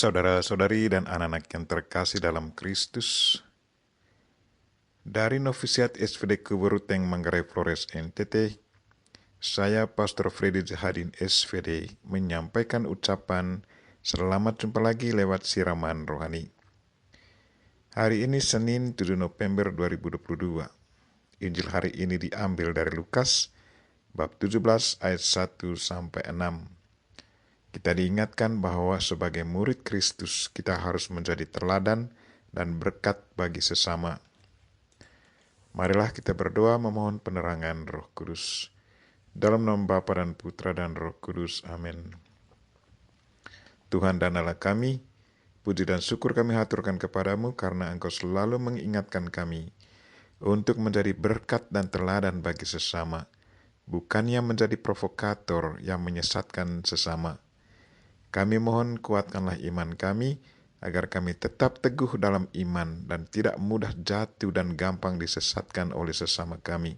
Saudara-saudari dan anak-anak yang terkasih dalam Kristus, dari Novisiat SVD Kuburuteng Manggarai Flores NTT, saya Pastor Freddy Jahadin SVD menyampaikan ucapan selamat jumpa lagi lewat siraman rohani. Hari ini Senin 7 November 2022. Injil hari ini diambil dari Lukas bab 17 ayat 1 sampai 6. Kita diingatkan bahwa sebagai murid Kristus kita harus menjadi teladan dan berkat bagi sesama. Marilah kita berdoa memohon penerangan Roh Kudus. Dalam nama Bapa dan Putra dan Roh Kudus. Amin. Tuhan dan Allah kami, puji dan syukur kami haturkan kepadamu karena Engkau selalu mengingatkan kami untuk menjadi berkat dan teladan bagi sesama, bukannya menjadi provokator yang menyesatkan sesama. Kami mohon kuatkanlah iman kami, agar kami tetap teguh dalam iman dan tidak mudah jatuh dan gampang disesatkan oleh sesama kami.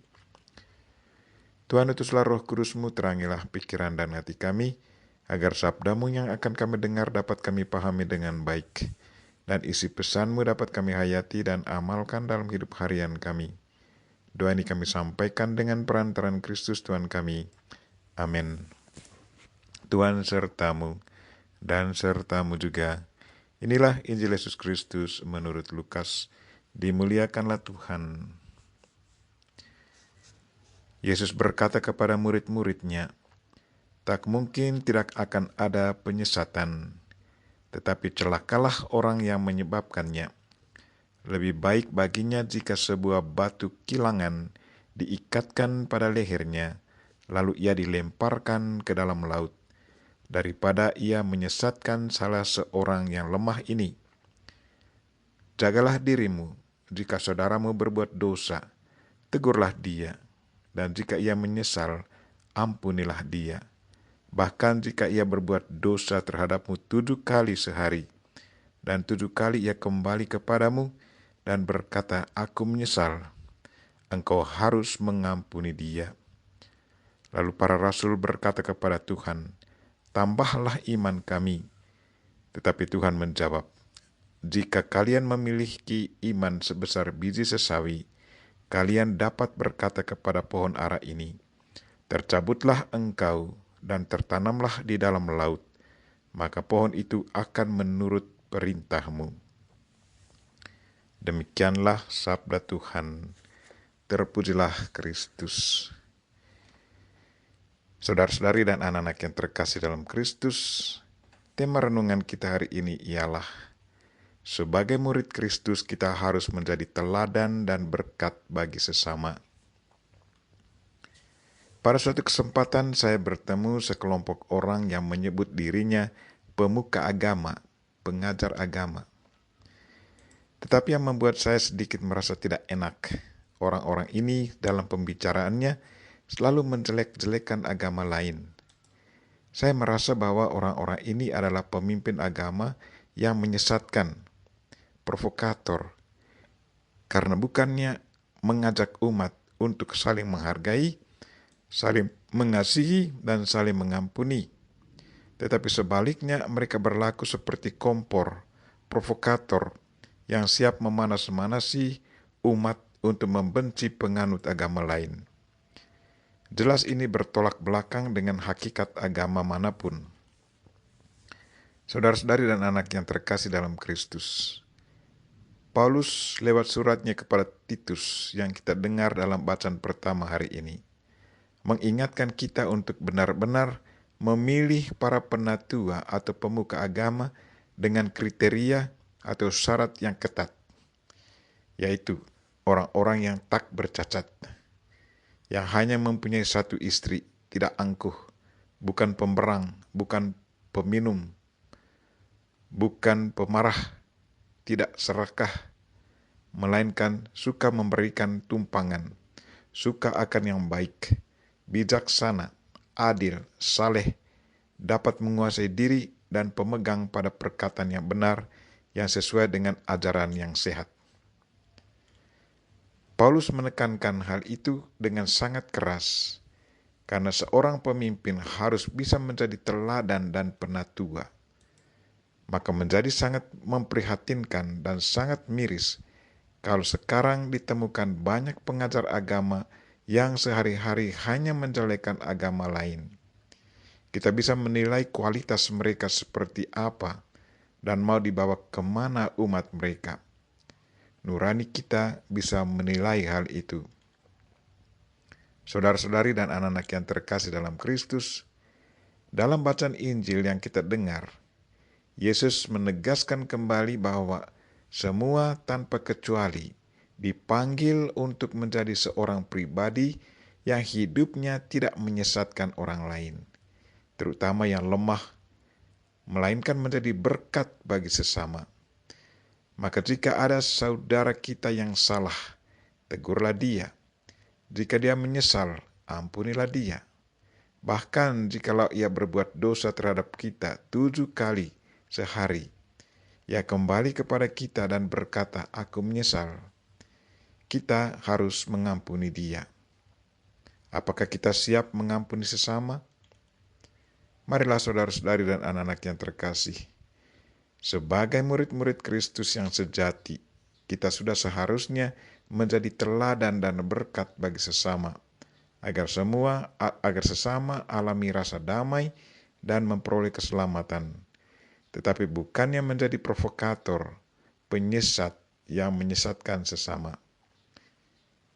Tuhan, utuslah Roh Kudus-Mu, terangilah pikiran dan hati kami, agar sabda-Mu yang akan kami dengar dapat kami pahami dengan baik, dan isi pesan-Mu dapat kami hayati dan amalkan dalam hidup harian kami. Doa ini kami sampaikan dengan perantaraan Kristus Tuhan kami. Amin. Tuhan sertamu dan sertamu juga. Inilah Injil Yesus Kristus menurut Lukas. Dimuliakanlah Tuhan. Yesus berkata kepada murid-muridnya, "Tak mungkin tidak akan ada penyesatan, tetapi celakalah orang yang menyebabkannya. Lebih baik baginya jika sebuah batu kilangan diikatkan pada lehernya, lalu ia dilemparkan ke dalam laut, daripada ia menyesatkan salah seorang yang lemah ini. Jagalah dirimu, jika saudaramu berbuat dosa, tegurlah dia, dan jika ia menyesal, ampunilah dia. Bahkan jika ia berbuat dosa terhadapmu 7 kali sehari, dan 7 kali ia kembali kepadamu, dan berkata, 'Aku menyesal,' engkau harus mengampuni dia." Lalu para rasul berkata kepada Tuhan, "Tambahlah iman kami." Tetapi Tuhan menjawab, "Jika kalian memiliki iman sebesar biji sesawi, kalian dapat berkata kepada pohon ara ini, 'Tercabutlah engkau dan tertanamlah di dalam laut,' maka pohon itu akan menurut perintahmu." Demikianlah sabda Tuhan. Terpujilah Kristus. Saudara-saudari dan anak-anak yang terkasih dalam Kristus, tema renungan kita hari ini ialah sebagai murid Kristus kita harus menjadi teladan dan berkat bagi sesama. Pada suatu kesempatan saya bertemu sekelompok orang yang menyebut dirinya pemuka agama, pengajar agama. Tetapi yang membuat saya sedikit merasa tidak enak, orang-orang ini dalam pembicaraannya selalu menjelek-jelekan agama lain. Saya merasa bahwa orang-orang ini adalah pemimpin agama yang menyesatkan, provokator, karena bukannya mengajak umat untuk saling menghargai, saling mengasihi, dan saling mengampuni, tetapi sebaliknya mereka berlaku seperti kompor, provokator, yang siap memanas-manasi umat untuk membenci penganut agama lain. Jelas ini bertolak belakang dengan hakikat agama manapun. Saudara-saudari dan anak yang terkasih dalam Kristus, Paulus lewat suratnya kepada Titus yang kita dengar dalam bacaan pertama hari ini, mengingatkan kita untuk benar-benar memilih para penatua atau pemuka agama dengan kriteria atau syarat yang ketat, yaitu orang-orang yang tak bercacat, yang hanya mempunyai 1 istri, tidak angkuh, bukan pemberang, bukan peminum, bukan pemarah, tidak serakah, melainkan suka memberikan tumpangan, suka akan yang baik, bijaksana, adil, saleh, dapat menguasai diri, dan pemegang pada perkataan yang benar yang sesuai dengan ajaran yang sehat. Paulus menekankan hal itu dengan sangat keras, karena seorang pemimpin harus bisa menjadi teladan dan penatua. Maka menjadi sangat memprihatinkan dan sangat miris kalau sekarang ditemukan banyak pengajar agama yang sehari-hari hanya menjelekkan agama lain. Kita bisa menilai kualitas mereka seperti apa dan mau dibawa kemana umat mereka. Nurani kita bisa menilai hal itu. Saudara-saudari dan anak-anak yang terkasih dalam Kristus, dalam bacaan Injil yang kita dengar, Yesus menegaskan kembali bahwa semua tanpa kecuali dipanggil untuk menjadi seorang pribadi yang hidupnya tidak menyesatkan orang lain, terutama yang lemah, melainkan menjadi berkat bagi sesama. Maka jika ada saudara kita yang salah, tegurlah dia. Jika dia menyesal, ampunilah dia. Bahkan jikalau ia berbuat dosa terhadap kita 7 kali sehari, ia kembali kepada kita dan berkata, "Aku menyesal." Kita harus mengampuni dia. Apakah kita siap mengampuni sesama? Marilah saudara-saudari dan anak-anak yang terkasih, sebagai murid-murid Kristus yang sejati, kita sudah seharusnya menjadi teladan dan berkat bagi sesama, agar sesama alami rasa damai dan memperoleh keselamatan. Tetapi bukannya menjadi provokator, penyesat yang menyesatkan sesama.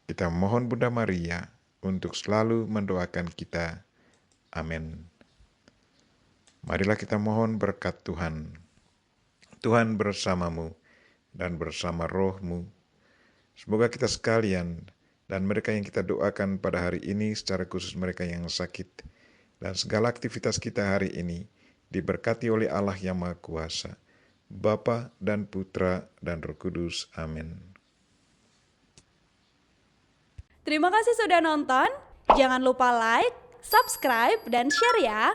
Kita mohon Bunda Maria untuk selalu mendoakan kita. Amin. Marilah kita mohon berkat Tuhan. Tuhan bersamamu dan bersama rohmu. Semoga kita sekalian dan mereka yang kita doakan pada hari ini, secara khusus mereka yang sakit, dan segala aktivitas kita hari ini diberkati oleh Allah yang Maha Kuasa, Bapa dan Putra dan Roh Kudus. Amin. Terima kasih sudah nonton. Jangan lupa like, subscribe, dan share ya.